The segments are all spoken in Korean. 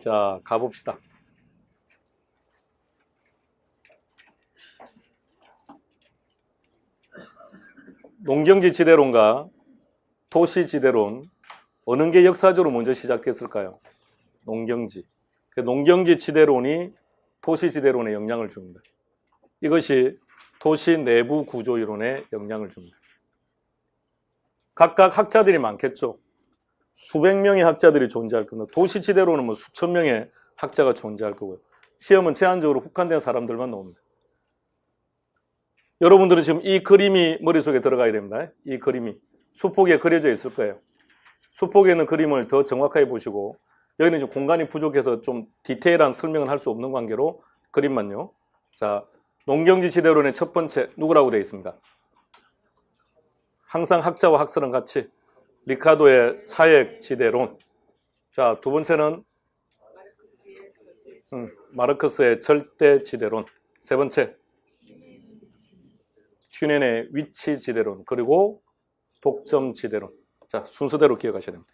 자, 가봅시다. 농경지지대론과 도시지대론, 어느 게 역사적으로 먼저 시작됐을까요? 농경지. 농경지지대론이 도시지대론에 영향을 줍니다. 이것이 도시 내부 구조 이론에 영향을 줍니다. 각각 학자들이 많겠죠. 수백 명의 학자들이 존재할 겁니다. 도시지대론은 뭐 수천 명의 학자가 존재할 거고요. 시험은 제한적으로 국한된 사람들만 나옵니다. 여러분들은 지금 이 그림이 머릿속에 들어가야 됩니다. 이 그림이 수폭에 그려져 있을 거예요. 수폭에 있는 그림을 더 정확하게 보시고, 여기는 좀 공간이 부족해서 좀 디테일한 설명을 할 수 없는 관계로 그림만요. 자, 농경지지대론의 첫 번째 누구라고 되어 있습니다? 항상 학자와 학설은 같이 리카도의 차액지대론. 자, 두 번째는 마르크스의 절대지대론. 세 번째 튜넨의 위치지대론. 그리고 독점지대론. 자, 순서대로 기억하셔야 됩니다.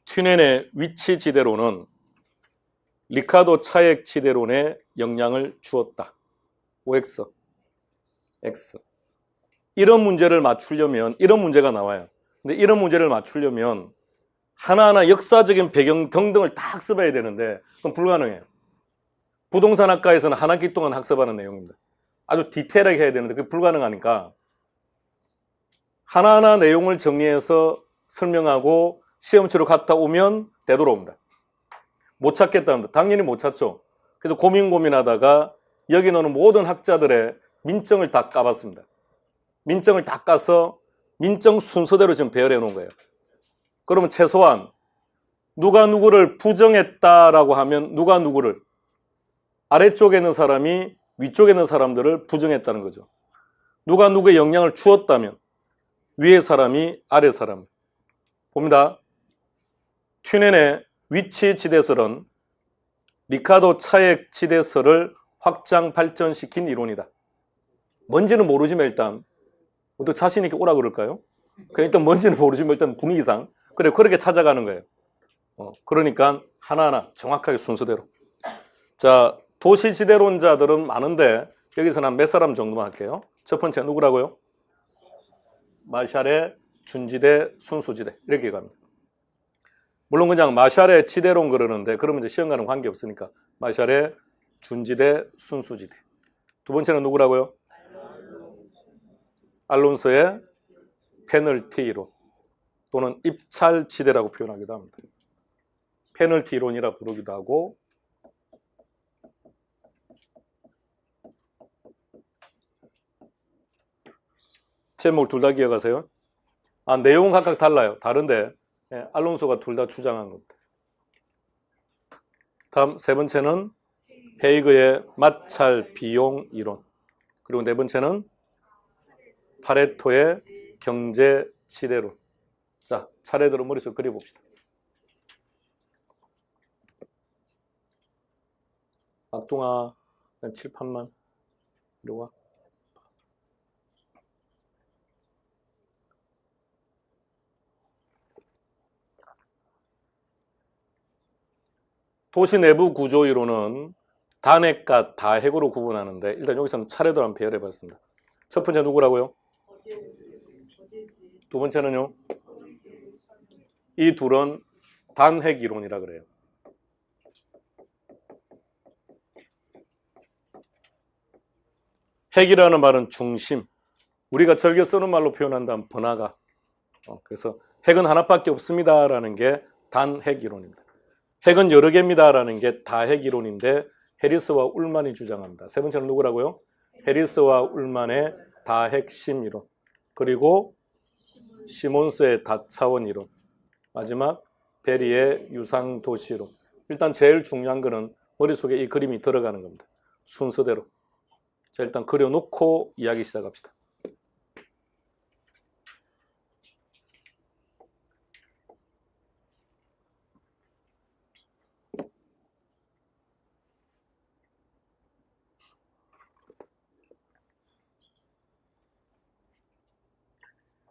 튜넨의 위치지대론은 리카도 차액지대론에 영향을 주었다. OX, X. 이런 문제를 맞추려면 이런 문제가 나와요. 근데 이런 문제를 맞추려면 하나하나 역사적인 배경 등등을 다 학습해야 되는데 그건 불가능해요. 부동산학과에서는 한 학기 동안 학습하는 내용입니다. 아주 디테일하게 해야 되는데 그게 불가능하니까 하나하나 내용을 정리해서 설명하고 시험치로 갔다 오면 되돌아옵니다. 못 찾겠다는데 당연히 못 찾죠. 그래서 고민하다가 여기 나오는 모든 학자들의 민증을 다 까봤습니다. 민증을 다 까서 민증 순서대로 지금 배열해 놓은 거예요. 그러면 최소한 누가 누구를 부정했다라고 하면 누가 누구를, 아래쪽에 있는 사람이 위쪽에 있는 사람들을 부정했다는 거죠. 누가 누구의 영향을 주었다면 위의 사람이 아래 사람. 봅니다. 튜넨의 위치지대설은 리카도 차액지대설을 확장 발전시킨 이론이다. 뭔지는 모르지만 일단 어떻게 자신 있게 오라 그럴까요? 그냥 일단 뭔지는 모르지만 일단 분위기상 그래, 그렇게 찾아가는 거예요. 그러니까 하나하나 정확하게 순서대로. 자, 도시지대론자들은 많은데 여기서는 한 몇 사람 정도만 할게요. 첫 번째 누구라고요? 마샬의 준지대, 순수지대 이렇게 갑니다. 물론 그냥 마샬의 지대론 그러는데 그러면 이제 시험과는 관계없으니까 마샬의 준지대, 순수지대. 두 번째는 누구라고요? 알론소의 페널티 이론 또는 입찰지대라고 표현하기도 합니다. 페널티 이론이라 부르기도 하고, 제목 둘 다 기억하세요? 내용은 각각 달라요. 다른데 알론소가 둘 다 주장한 겁니다. 다음 세 번째는 헤이그의 마찰 비용 이론. 그리고 네 번째는 파레토의 경제 지대론. 자, 차례대로 머릿속에 그려봅시다. 막동아, 7, 8만 이리 와. 도시 내부 구조 이론은 단핵과 다핵으로 구분하는데 일단 여기서는 차례대로 한번 배열해 봤습니다. 첫 번째 누구라고요? 두 번째는요? 이 둘은 단핵 이론이라 그래요. 핵이라는 말은 중심, 우리가 즐겨 쓰는 말로 표현한다면 번화가. 그래서 핵은 하나밖에 없습니다라는 게 단핵 이론입니다. 핵은 여러 개입니다라는 게 다핵 이론인데 해리스와 울만이 주장합니다. 세 번째는 누구라고요? 해리스와 울만의 다핵심 이론. 그리고 시몬스의 다차원 이론. 마지막 베리의 유상도시 이론. 일단 제일 중요한 거는 머릿속에 이 그림이 들어가는 겁니다. 순서대로. 자, 일단 그려놓고 이야기 시작합시다.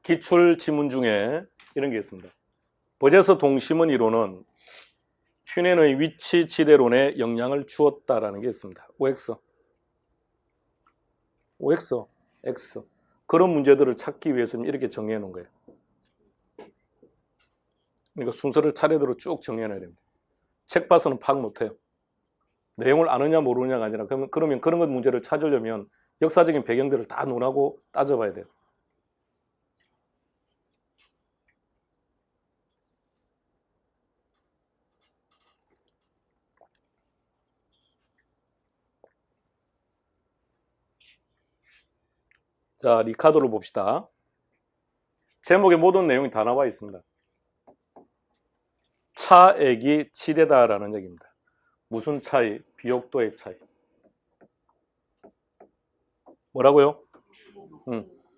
기출 지문 중에 이런 게 있습니다. 버제서 동심원 이론은 튜넨의 위치 지대론에 영향을 주었다라는 게 있습니다. OX, X. 그런 문제들을 찾기 위해서는 이렇게 정리해 놓은 거예요. 그러니까 순서를 차례대로 쭉 정리해 놔야 됩니다. 책 봐서는 파악 못해요. 내용을 아느냐 모르느냐가 아니라 그러면 그런 것 문제를 찾으려면 역사적인 배경들을 다 논하고 따져봐야 돼요. 자, 리카도를 봅시다. 제목에 모든 내용이 다 나와 있습니다. 차액이 치대다라는 얘기입니다. 무슨 차이? 비옥도의 차이. 뭐라고요?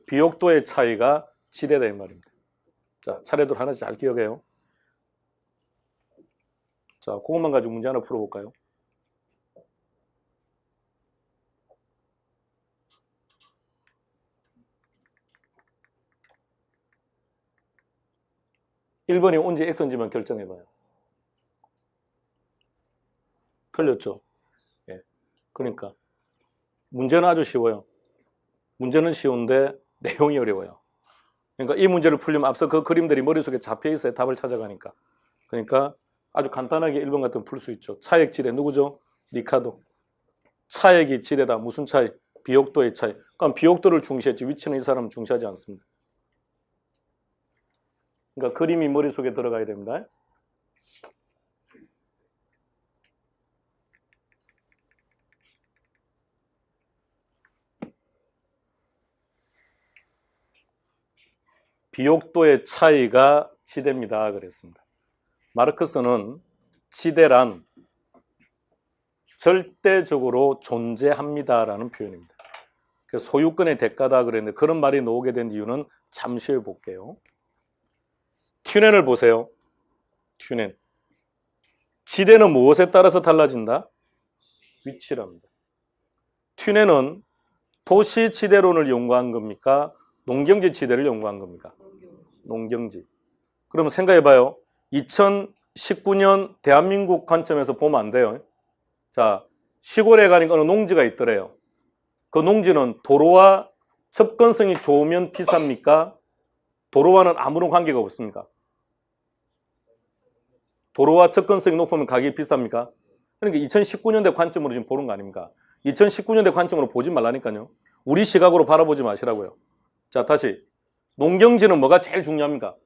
비옥도의 차이가 치대다 이 말입니다. 자, 차례대로 하나씩 잘 기억해요. 자, 그것만 가지고 문제 하나 풀어볼까요? (1번이) 온지 x인지만 결정해봐요. 틀렸죠? 예. 그러니까 문제는 아주 쉬워요. 문제는 쉬운데 내용이 어려워요. 그러니까 이 문제를 풀려면 앞서 그 그림들이 머릿속에 잡혀 있어야 답을 찾아가니까. 그러니까 아주 간단하게 1번 같은 건 풀 수 있죠. 차액 지대 누구죠? 리카도. 차액이 지대다. 무슨 차이? 비옥도의 차이. 그럼 비옥도를 중시했지 위치는 이 사람은 중시하지 않습니다. 그러니까 그림이 머릿속에 들어가야 됩니다. 비옥도의 차이가 지대입니다. 그랬습니다. 마르크스는 지대란 절대적으로 존재합니다라는 표현입니다. 소유권의 대가다 그랬는데 그런 말이 나오게 된 이유는 잠시 후에 볼게요. 튜넨을 보세요. 튜넨. 지대는 무엇에 따라서 달라진다? 위치랍니다. 튜넨은 도시 지대론을 연구한 겁니까? 농경지 지대를 연구한 겁니까? 농경지. 그러면 생각해봐요. 2019년 대한민국 관점에서 보면 안 돼요. 자, 시골에 가니까 어느 농지가 있더래요. 그 농지는 도로와 접근성이 좋으면 비쌉니까? 도로와는 아무런 관계가 없습니까? 도로와 접근성이 높으면 가격이 비쌉니까? 그러니까 2019년대 관점으로 지금 보는 거 아닙니까? 2019년대 관점으로 보지 말라니까요. 우리 시각으로 바라보지 마시라고요. 자, 다시. 농경지는 뭐가 제일 중요합니까?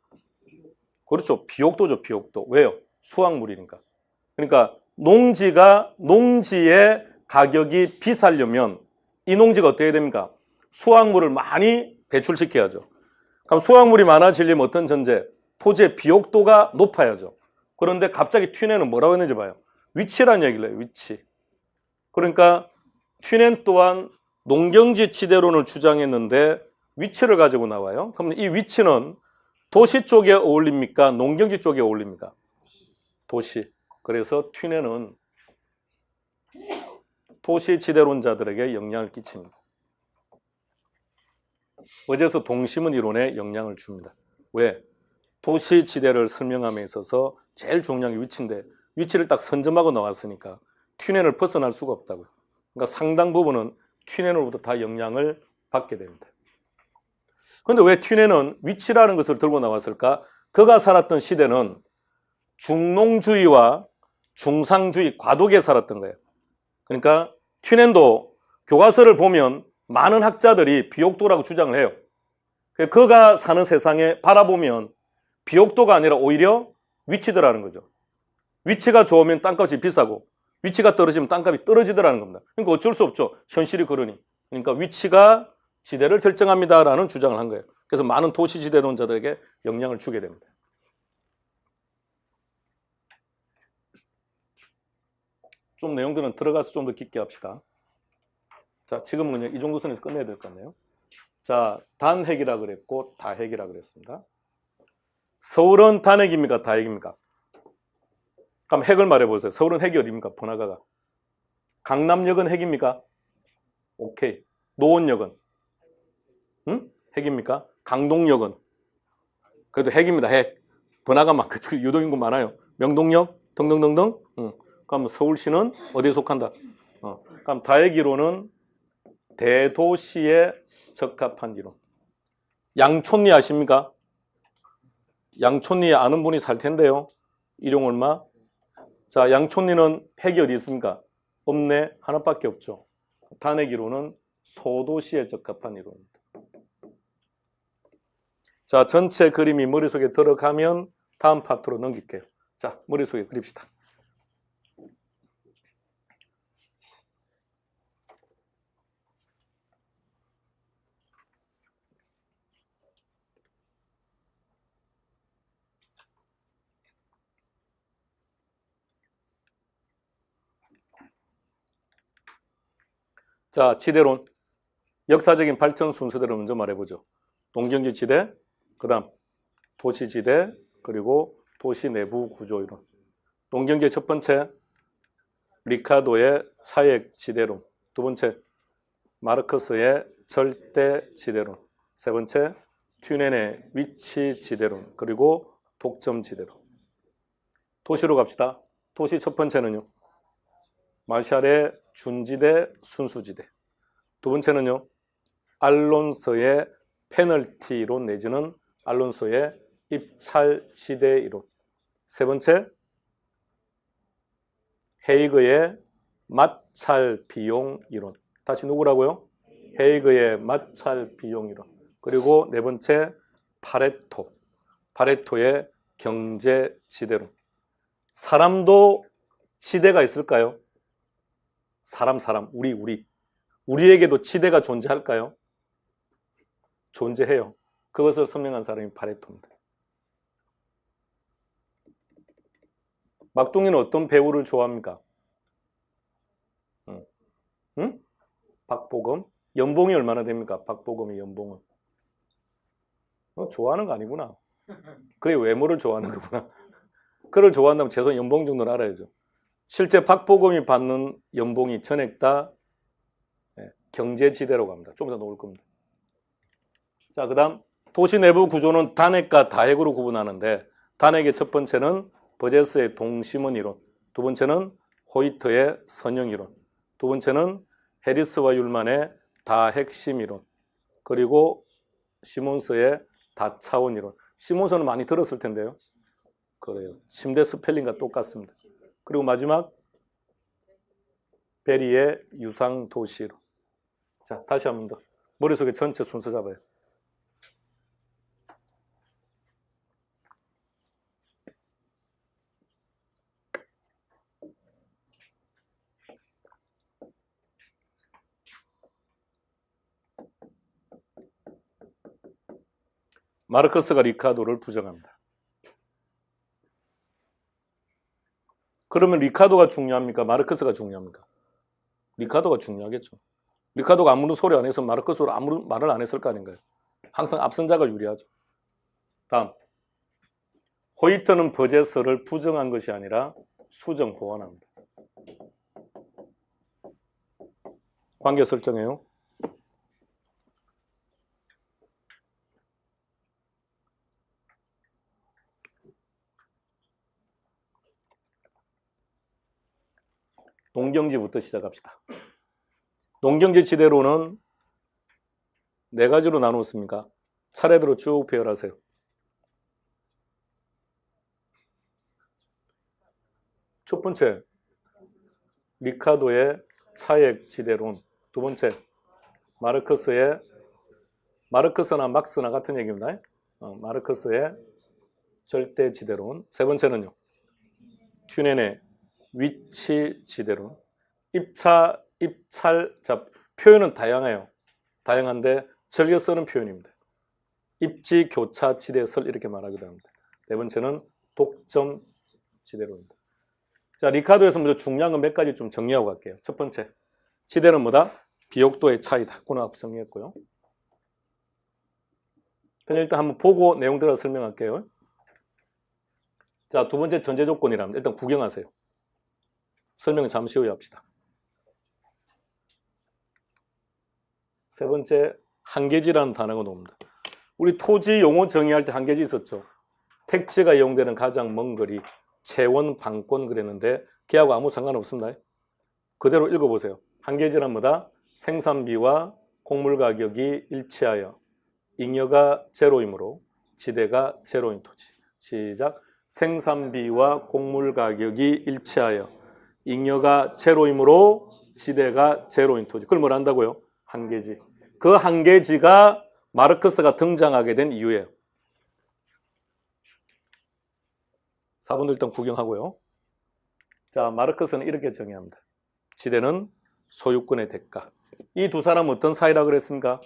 그렇죠. 비옥도죠, 비옥도. 왜요? 수확물이니까. 그러니까 농지의 가격이 비싸려면 이 농지가 어떻게 해야 됩니까? 수확물을 많이 배출시켜야죠. 그럼 수확물이 많아지려면 어떤 전제? 토지의 비옥도가 높아야죠. 그런데 갑자기 튜넨은 뭐라고 했는지 봐요. 위치라는 얘기를 해요. 위치. 그러니까 튜넨 또한 농경지 지대론을 주장했는데 위치를 가지고 나와요. 그러면 이 위치는 도시 쪽에 어울립니까? 농경지 쪽에 어울립니까? 도시. 그래서 튜넨은 도시 지대론자들에게 영향을 끼칩니다. 어제서 동심원 이론에 영향을 줍니다. 왜? 도시 지대를 설명함에 있어서 제일 중요한 게 위치인데 위치를 딱 선점하고 나왔으니까 튜넨을 벗어날 수가 없다고요. 그러니까 상당 부분은 튜넨으로부터 다 영향을 받게 됩니다. 그런데 왜 튜넨은 위치라는 것을 들고 나왔을까? 그가 살았던 시대는 중농주의와 중상주의, 과도기에 살았던 거예요. 그러니까 튜넨도 교과서를 보면 많은 학자들이 비옥도라고 주장을 해요. 그가 사는 세상에 바라보면 비옥도가 아니라 오히려 위치더라는 거죠. 위치가 좋으면 땅값이 비싸고 위치가 떨어지면 땅값이 떨어지더라는 겁니다. 그러니까 어쩔 수 없죠. 현실이 그러니. 그러니까 위치가 지대를 결정합니다라는 주장을 한 거예요. 그래서 많은 도시지대론자들에게 영향을 주게 됩니다. 좀 내용들은 들어가서 좀 더 깊게 합시다. 자, 지금은 그냥 이 정도 선에서 끝내야 될 것 같네요. 자, 단핵이라 그랬고 다핵이라 그랬습니다. 서울은 단핵입니까? 다핵입니까? 그럼 핵을 말해보세요. 서울은 핵이 어디입니까? 번화가가. 강남역은 핵입니까? 오케이. 노원역은? 핵입니까? 강동역은? 그래도 핵입니다. 핵. 번화가 막 그쪽 유동인구 많아요. 명동역 등등등등. 그럼 서울시는 어디에 속한다? 그럼 다핵 이론은 대도시에 적합한 이론. 양촌리 아십니까? 양촌리에 아는 분이 살 텐데요. 일용 얼마? 자, 양촌리는 핵이 어디 있습니까? 없네. 하나밖에 없죠. 단핵 이론은 소도시에 적합한 이론입니다. 자, 전체 그림이 머릿속에 들어가면 다음 파트로 넘길게요. 자, 머릿속에 그립시다. 자, 지대론. 역사적인 발전 순서대로 먼저 말해보죠. 농경지 지대, 그 다음 도시지대, 그리고 도시 내부 구조 이론. 농경지의 첫 번째, 리카도의 차액 지대론. 두 번째, 마르크스의 절대 지대론. 세 번째, 튜넨의 위치 지대론. 그리고 독점 지대론. 도시로 갑시다. 도시 첫 번째는요, 마샬의 준지대, 순수지대. 두 번째는요, 알론소의 페널티 이론 내지는 알론소의 입찰지대 이론. 세 번째, 헤이그의 마찰 비용 이론. 다시 누구라고요? 헤이그의 마찰 비용 이론. 그리고 네 번째, 파레토의 경제 지대론. 사람도 지대가 있을까요? 사람, 우리에게도 지대가 존재할까요? 존재해요. 그것을 설명한 사람이 파레토입니다. 막둥이는 어떤 배우를 좋아합니까? 응? 박보검? 연봉이 얼마나 됩니까? 박보검의 연봉은. 좋아하는 거 아니구나. 그의 외모를 좋아하는 거구나. 그를 좋아한다면 최소한 연봉 정도는 알아야죠. 실제 박보검이 받는 연봉이 전액 다 경제지대로 갑니다. 좀 이따 나올 겁니다. 자, 그 다음 도시 내부 구조는 단핵과 다핵으로 구분하는데, 단핵의 첫 번째는 버제스의 동심원 이론, 두 번째는 호이트의 선형 이론, 두 번째는 해리스와 율만의 다핵심 이론, 그리고 시몬스의 다차원 이론. 시몬스는 많이 들었을 텐데요. 그래요. 침대 스펠링과 똑같습니다. 그리고 마지막 베리의 유상도시 이론. 자, 다시 한 번 더. 머릿속에 전체 순서 잡아요. 마르크스가 리카도를 부정합니다. 그러면 리카도가 중요합니까? 마르크스가 중요합니까? 리카도가 중요하겠죠. 리카도가 아무런 소리 안 해서 마르크스로 아무런 말을 안 했을 거 아닌가요? 항상 앞선자가 유리하죠. 다음, 호이트는 버제스를 부정한 것이 아니라 수정 보완합니다. 관계 설정해요. 농경지부터 시작합시다. 농경지 지대로는 네 가지로 나누었습니까? 차례대로 쭉 배열하세요. 첫 번째, 리카도의 차액 지대론. 두 번째, 마르크스나 막스나 같은 얘기입니다. 마르크스의 절대 지대론. 세 번째는요, 튜넨의 위치 지대론. 입찰, 자, 표현은 다양해요. 다양한데 즐겨 쓰는 표현입니다. 입지, 교차, 지대설 이렇게 말하기도 합니다. 네 번째는 독점 지대론입니다. 자, 리카도에서 먼저 중요한 건 몇 가지 좀 정리하고 갈게요. 첫 번째, 지대는 뭐다? 비옥도의 차이다. 그건 앞서 정리했고요. 그냥 일단 한번 보고 내용들을 설명할게요. 자, 두 번째 전제 조건이랍니다. 일단 구경하세요. 설명을 잠시 후에 합시다. 세 번째, 한계지라는 단어가 나옵니다. 우리 토지 용어 정의할 때 한계지 있었죠. 택지가 이용되는 가장 먼 거리, 채원, 방권 그랬는데 걔하고 아무 상관없습니다. 그대로 읽어보세요. 한계지란 뭐다? 생산비와 곡물 가격이 일치하여 잉여가 제로이므로 지대가 제로인 토지. 시작. 생산비와 곡물 가격이 일치하여 잉여가 제로이므로 지대가 제로인 토지. 그걸 뭘 한다고요? 한계지. 그 한계지가 마르크스가 등장하게 된 이유예요. 4번도 일단 구경하고요. 자, 마르크스는 이렇게 정의합니다. 지대는 소유권의 대가. 이 두 사람은 어떤 사이라고 그랬습니까?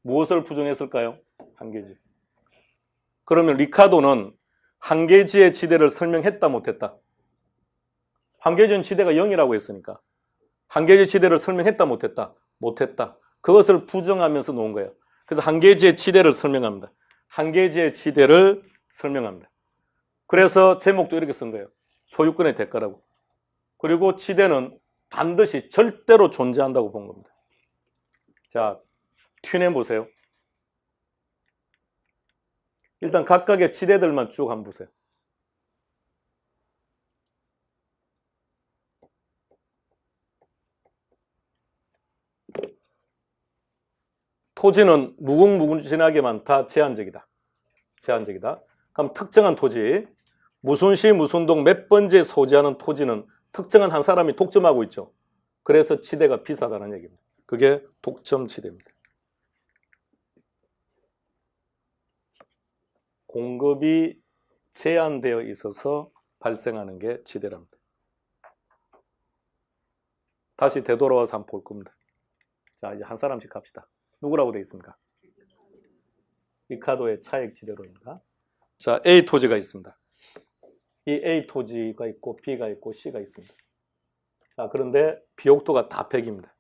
무엇을 부정했을까요? 한계지. 그러면 리카도는 한계지의 지대를 설명했다 못했다? 한계지는 지대가 0이라고 했으니까 한계지 지대를 설명했다 못했다? 못했다. 그것을 부정하면서 놓은 거예요. 그래서 한계지의 지대를 설명합니다. 한계지의 지대를 설명합니다. 그래서 제목도 이렇게 쓴 거예요. 소유권의 대가라고. 그리고 지대는 반드시 절대로 존재한다고 본 겁니다. 자, 튠해 보세요. 일단 각각의 지대들만 쭉 한번 보세요. 토지는 무궁무진하게 많다. 제한적이다. 제한적이다. 그럼 특정한 토지, 무슨 시 무슨 동 몇 번째 소지하는 토지는 특정한 한 사람이 독점하고 있죠. 그래서 지대가 비싸다는 얘기입니다. 그게 독점 지대입니다. 공급이 제한되어 있어서 발생하는 게 지대랍니다. 다시 되돌아와서 한번 볼 겁니다. 자, 이제 한 사람씩 갑시다. 누구라고 되어 있습니까? 리카도의 차액 지대로입니다. 자, A 토지가 있습니다. 이 A 토지가 있고 B가 있고 C가 있습니다. 자, 그런데 비옥도가 다 100입니다.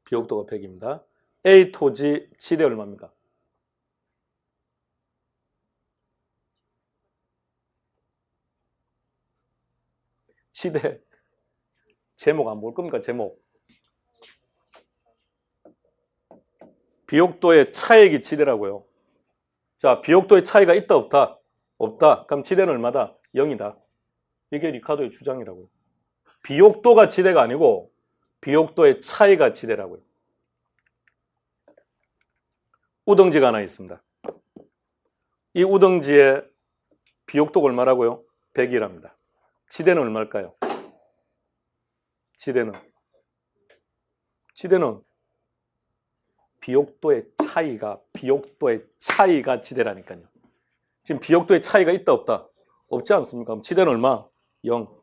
비옥도가 100입니다. A 토지 지대 얼마입니까? 지대 제목 안 볼 겁니까? 제목. 비옥도의 차액이 지대라고요. 자, 비옥도의 차이가 있다 없다? 없다. 그럼 지대는 얼마다? 0이다. 이게 리카도의 주장이라고요. 비옥도가 지대가 아니고 비옥도의 차이가 지대라고요. 우등지가 하나 있습니다. 이 우등지의 비옥도가 얼마라고요? 100이랍니다. 지대는 얼마일까요? 지대는 비옥도의 차이가 지대라니까요. 지금 비옥도의 차이가 있다 없다? 없지 않습니까? 그럼 지대는 얼마? 0.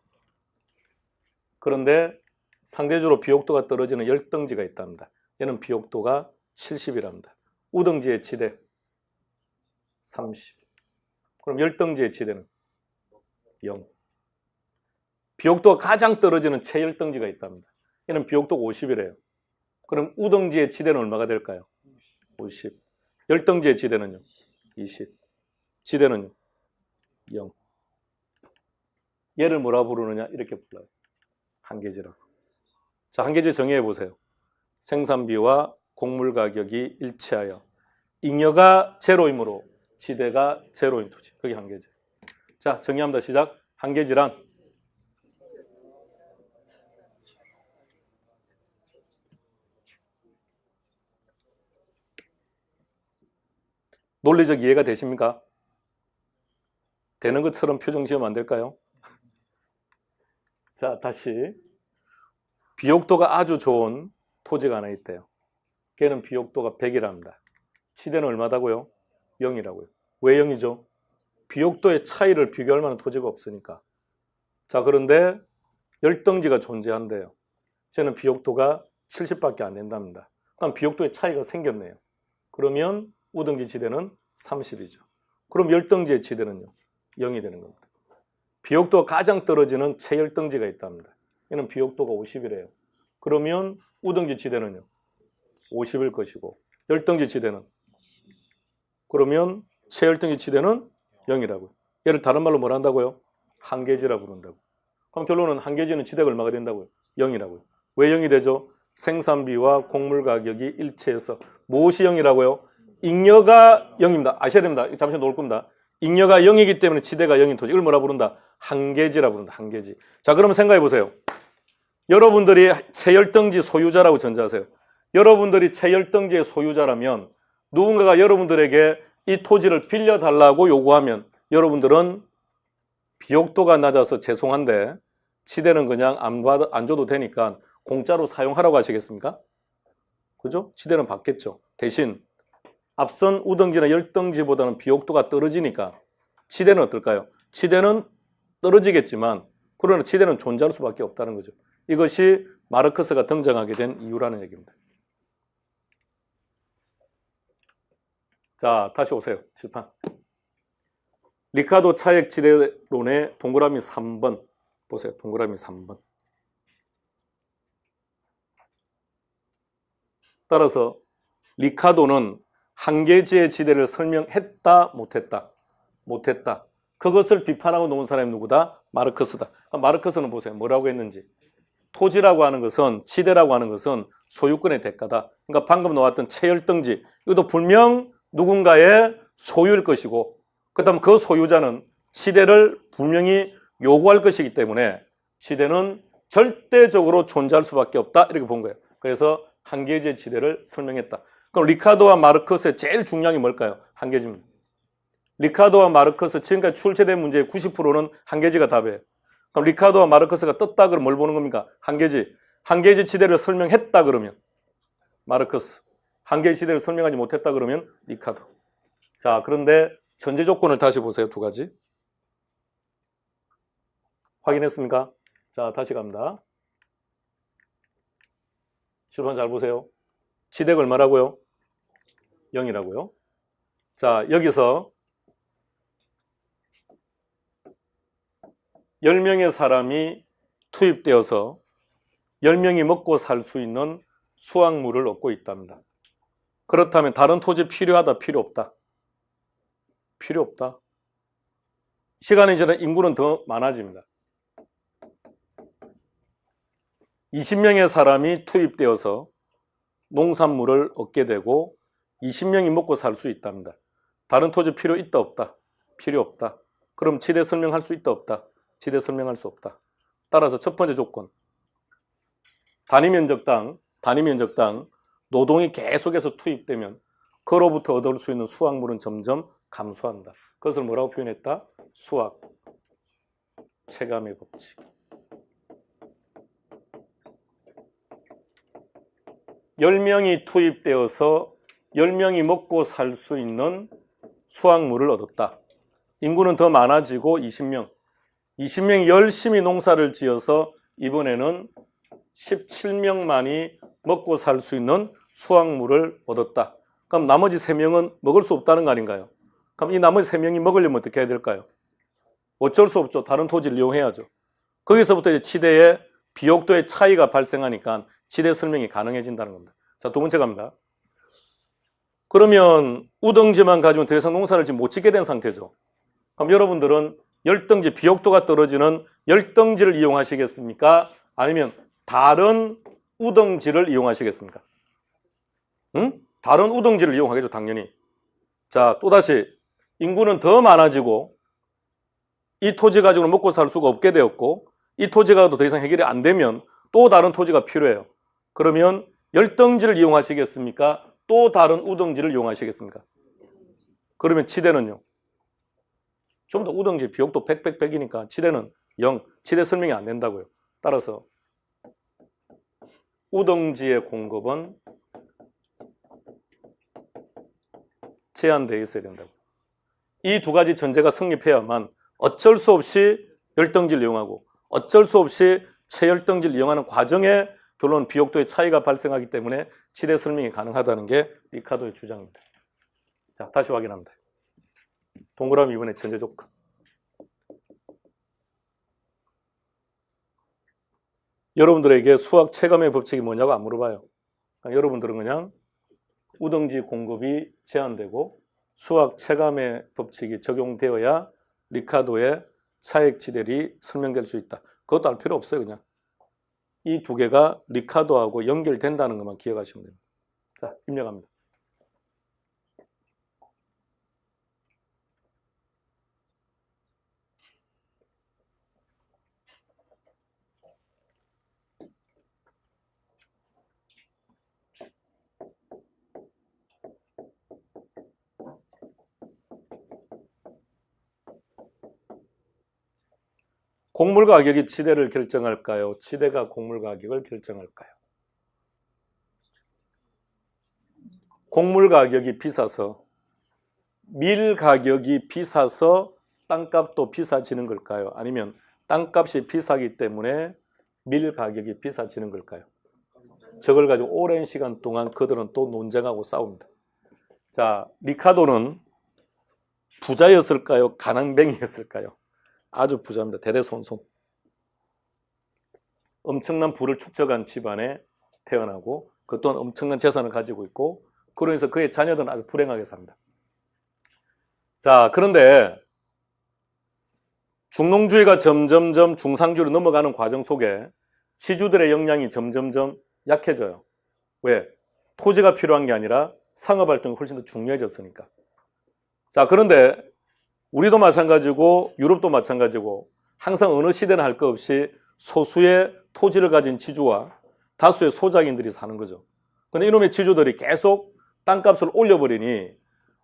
그런데 상대적으로 비옥도가 떨어지는 열등지가 있답니다. 얘는 비옥도가 70이랍니다. 우등지의 지대 30. 그럼 열등지의 지대는 0. 비옥도가 가장 떨어지는 최열등지가 있답니다. 얘는 비옥도가 50이래요. 그럼 우등지의 지대는 얼마가 될까요? 50. 열등지의 지대는요? 20. 지대는요? 0. 얘를 뭐라 부르느냐? 이렇게 불러요. 한계지라고. 자, 한계지 정의해 보세요. 생산비와 곡물 가격이 일치하여 잉여가 제로이므로 지대가 제로인 토지. 그게 한계지. 자, 정의합니다. 시작. 한계지란 논리적 이해가 되십니까? 되는 것처럼 표정 지으면 안 될까요? 자, 다시. 비옥도가 아주 좋은 토지가 하나 있대요. 걔는 비옥도가 100이랍니다. 지대는 얼마다고요? 0이라고요. 왜 0이죠? 비옥도의 차이를 비교할 만한 토지가 없으니까. 자, 그런데 열등지가 존재한대요. 쟤는 비옥도가 70밖에 안 된답니다. 그럼 비옥도의 차이가 생겼네요. 그러면 우등지 지대는 30이죠. 그럼 열등지의 지대는요? 0이 되는 겁니다. 비옥도가 가장 떨어지는 최열등지가 있답니다. 얘는 비옥도가 50이래요. 그러면 우등지 지대는요? 50일 것이고 열등지 지대는? 그러면 최열등지 지대는 0이라고요. 얘를 다른 말로 뭘 한다고요? 한계지라고 부른다고. 그럼 결론은 한계지는 지대가 얼마가 된다고요? 0이라고요. 왜 0이 되죠? 생산비와 곡물 가격이 일치해서 무엇이 0이라고요? 잉여가 0입니다. 아셔야 됩니다. 잠시 놓을 겁니다. 잉여가 0이기 때문에 치대가 0인 토지. 이걸 뭐라 부른다? 한계지라 부른다. 한계지. 자, 그러면 생각해 보세요. 여러분들이 채열등지 소유자라고 전제하세요. 여러분들이 채열등지의 소유자라면 누군가가 여러분들에게 이 토지를 빌려달라고 요구하면 여러분들은 비옥도가 낮아서 죄송한데 치대는 그냥 안 줘도 되니까 공짜로 사용하라고 하시겠습니까? 그죠? 치대는 받겠죠. 대신 앞선 우등지나 열등지보다는 비옥도가 떨어지니까 치대는 어떨까요? 치대는 떨어지겠지만 그러나 치대는 존재할 수밖에 없다는 거죠. 이것이 마르크스가 등장하게 된 이유라는 얘기입니다. 자, 다시 오세요. 칠판. 리카도 차액 지대론의 동그라미 3번 보세요. 동그라미 3번. 따라서 리카도는 한계지의 지대를 설명했다, 못했다? 못했다. 그것을 비판하고 놓은 사람이 누구다? 마르크스다. 마르크스는 보세요. 뭐라고 했는지. 토지라고 하는 것은, 지대라고 하는 것은 소유권의 대가다. 그러니까 방금 나왔던 채열등지, 이것도 분명 누군가의 소유일 것이고, 그 다음 그 소유자는 지대를 분명히 요구할 것이기 때문에 지대는 절대적으로 존재할 수밖에 없다. 이렇게 본 거예요. 그래서 한계지의 지대를 설명했다. 그럼 리카도와 마르크스의 제일 중요한 게 뭘까요? 한계지입니다. 리카도와 마르크스 지금까지 출제된 문제의 90%는 한계지가 답이에요. 그럼 리카도와 마르크스가 떴다 그러면 뭘 보는 겁니까? 한계지. 한계지 지대를 설명했다 그러면 마르크스. 한계지 지대를 설명하지 못했다 그러면 리카도. 자, 그런데 전제 조건을 다시 보세요. 두 가지. 확인했습니까? 자, 다시 갑니다. 실판 잘 보세요. 지대가 얼마라고요? 0이라고요. 자, 여기서 10명의 사람이 투입되어서 10명이 먹고 살 수 있는 수확물을 얻고 있답니다. 그렇다면 다른 토지 필요하다, 필요 없다? 필요 없다. 시간이 지나 인구는 더 많아집니다. 20명의 사람이 투입되어서 농산물을 얻게 되고 20명이 먹고 살 수 있답니다. 다른 토지 필요 있다, 없다? 필요 없다. 그럼 지대 설명할 수 있다, 없다? 지대 설명할 수 없다. 따라서 첫 번째 조건. 단위 면적당 노동이 계속해서 투입되면 그로부터 얻을 수 있는 수확물은 점점 감소한다. 그것을 뭐라고 표현했다? 수확 체감의 법칙. 10명이 투입되어서 10명이 먹고 살 수 있는 수확물을 얻었다. 인구는 더 많아지고 20명이 열심히 농사를 지어서 이번에는 17명만이 먹고 살 수 있는 수확물을 얻었다. 그럼 나머지 3명은 먹을 수 없다는 거 아닌가요? 그럼 이 나머지 3명이 먹으려면 어떻게 해야 될까요? 어쩔 수 없죠. 다른 토지를 이용해야죠. 거기서부터 이제 지대의 비옥도의 차이가 발생하니까 지대 설명이 가능해진다는 겁니다. 자, 두 번째 갑니다. 그러면 우등지만 가지고 더 이상 농사를 지금 못 짓게 된 상태죠. 그럼 여러분들은 열등지, 비옥도가 떨어지는 열등지를 이용하시겠습니까? 아니면 다른 우등지를 이용하시겠습니까? 응? 다른 우등지를 이용하겠죠, 당연히. 자, 또다시 인구는 더 많아지고 이 토지 가지고는 먹고 살 수가 없게 되었고 이 토지가 더 이상 해결이 안 되면 또 다른 토지가 필요해요. 그러면 열등지를 이용하시겠습니까? 또 다른 우등지를 이용하시겠습니까? 그러면 지대는요? 좀 더 우등지 비옥도 100이니까 지대는 0, 지대 설명이 안 된다고요. 따라서 우등지의 공급은 제한되어 있어야 된다고. 이 두 가지 전제가 성립해야만 어쩔 수 없이 열등지를 이용하고 어쩔 수 없이 채열등지를 이용하는 과정에 결론 비옥도의 차이가 발생하기 때문에 지대 설명이 가능하다는 게 리카도의 주장입니다. 자, 다시 확인합니다. 동그라미 이번에 전제 조건. 여러분들에게 수학 체감의 법칙이 뭐냐고 안 물어봐요. 그러니까 여러분들은 그냥 우등지 공급이 제한되고 수학 체감의 법칙이 적용되어야 리카도의 차액 지대리 설명될 수 있다. 그것도 알 필요 없어요, 그냥. 이 두 개가 리카도하고 연결된다는 것만 기억하시면 됩니다. 자, 입력합니다. 곡물 가격이 치대를 결정할까요? 치대가 곡물 가격을 결정할까요? 곡물 가격이 비싸서, 밀 가격이 비싸서 땅값도 비싸지는 걸까요? 아니면 땅값이 비싸기 때문에 밀 가격이 비싸지는 걸까요? 저걸 가지고 오랜 시간 동안 그들은 또 논쟁하고 싸웁니다. 자, 리카도는 부자였을까요? 가난뱅이였을까요? 아주 부자입니다. 대대손손. 엄청난 부를 축적한 집안에 태어나고 그 또한 엄청난 재산을 가지고 있고 그러면서 그의 자녀들은 아주 불행하게 삽니다. 자, 그런데 중농주의가 점점점 중상주의로 넘어가는 과정 속에 지주들의 역량이 점점점 약해져요. 왜? 토지가 필요한 게 아니라 상업활동이 훨씬 더 중요해졌으니까. 자, 그런데 우리도 마찬가지고 유럽도 마찬가지고 항상 어느 시대나 할 것 없이 소수의 토지를 가진 지주와 다수의 소작인들이 사는 거죠. 근데 이놈의 지주들이 계속 땅값을 올려버리니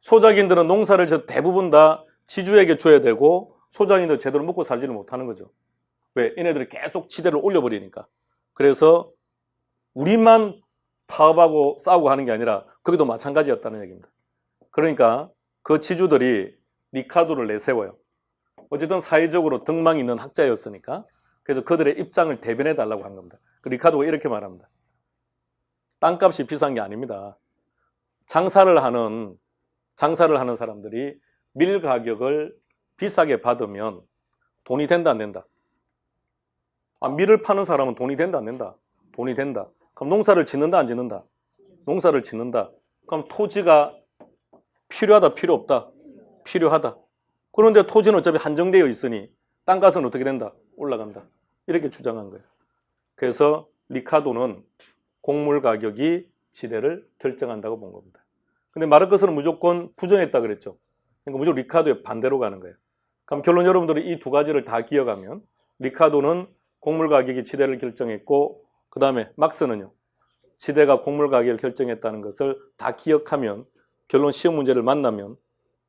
소작인들은 농사를 대부분 다 지주에게 줘야 되고 소작인들은 제대로 먹고 살지를 못하는 거죠. 왜? 얘네들이 계속 지대를 올려버리니까. 그래서 우리만 파업하고 싸우고 하는 게 아니라 거기도 마찬가지였다는 얘기입니다. 그러니까 그 지주들이 리카도를 내세워요. 어쨌든 사회적으로 덕망이 있는 학자였으니까. 그래서 그들의 입장을 대변해 달라고 한 겁니다. 리카도가 이렇게 말합니다. 땅값이 비싼 게 아닙니다. 장사를 하는 사람들이 밀 가격을 비싸게 받으면 돈이 된다 안 된다? 밀을 파는 사람은 돈이 된다 안 된다? 돈이 된다. 그럼 농사를 짓는다 안 짓는다? 농사를 짓는다. 그럼 토지가 필요하다 필요 없다? 필요하다. 그런데 토지는 어차피 한정되어 있으니 땅값은 어떻게 된다? 올라간다. 이렇게 주장한 거예요. 그래서 리카도는 곡물 가격이 지대를 결정한다고 본 겁니다. 근데 마르크스는 무조건 부정했다 그랬죠. 그러니까 무조건 리카도의 반대로 가는 거예요. 그럼 결론 여러분들이 이 두 가지를 다 기억하면 리카도는 곡물 가격이 지대를 결정했고 그 다음에 막스는요. 지대가 곡물 가격을 결정했다는 것을 다 기억하면 결론 시험 문제를 만나면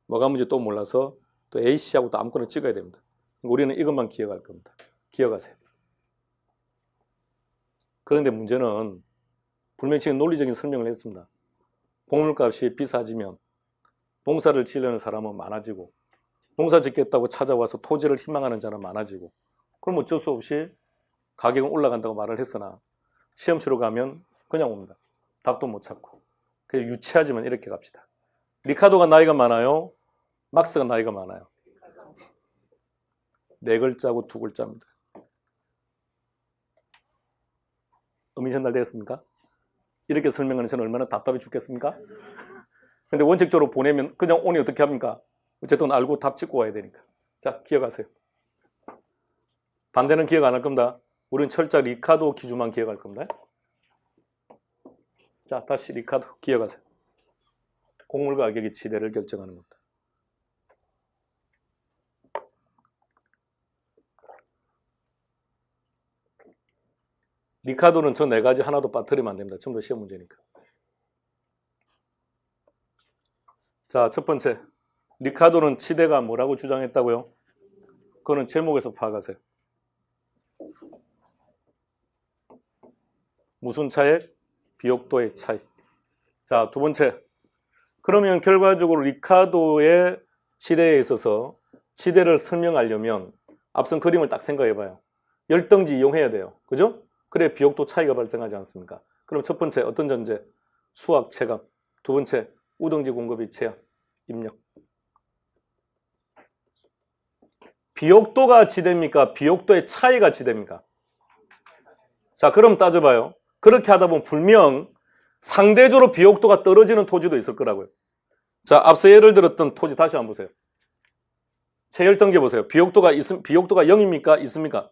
뭐가 문제 또 몰라서 또 A씨하고 또 아무거나 찍어야 됩니다. 우리는 이것만 기억할 겁니다. 기억하세요. 그런데 문제는 불면증의 논리적인 설명을 했습니다. 곡물값이 비싸지면 농사를 지으려는 사람은 많아지고 농사 짓겠다고 찾아와서 토지를 희망하는 자는 많아지고 그럼 어쩔 수 없이 가격은 올라간다고 말을 했으나 시험 치러 가면 그냥 옵니다. 답도 못 찾고. 그래서 유치하지만 이렇게 갑시다. 리카도가 나이가 많아요? 막스가 나이가 많아요? 네 글자고 두 글자입니다. 의미 전달되었습니까? 이렇게 설명하는 저는 얼마나 답답해 죽겠습니까? 근데 원칙적으로 보내면 그냥 오니 어떻게 합니까? 어쨌든 알고 답 찍고 와야 되니까. 자, 기억하세요. 반대는 기억 안 할 겁니다. 우리는 철저히 리카도 기준만 기억할 겁니다. 자, 다시 리카도 기억하세요. 곡물 가격이 지대를 결정하는 겁니다. 리카도는 저 네 가지 하나도 빠뜨리면 안 됩니다. 전부 다 시험 문제니까. 자, 첫 번째. 리카도는 치대가 뭐라고 주장했다고요? 그거는 제목에서 파악하세요. 무슨 차액? 비옥도의 차이. 자, 두 번째. 그러면 결과적으로 리카도의 치대에 있어서 치대를 설명하려면 앞선 그림을 딱 생각해봐요. 열등지 이용해야 돼요. 그죠? 그래 비옥도 차이가 발생하지 않습니까? 그럼 첫 번째 어떤 전제? 수학 체감. 두 번째 우등지 공급이 제한. 입력. 비옥도가 지대입니까? 비옥도의 차이가 지대입니까? 자, 그럼 따져봐요. 그렇게 하다 보면 분명 상대적으로 비옥도가 떨어지는 토지도 있을 거라고요. 자, 앞서 예를 들었던 토지 다시 한번 보세요. 체열등지 보세요. 비옥도가 0입니까? 있습니까?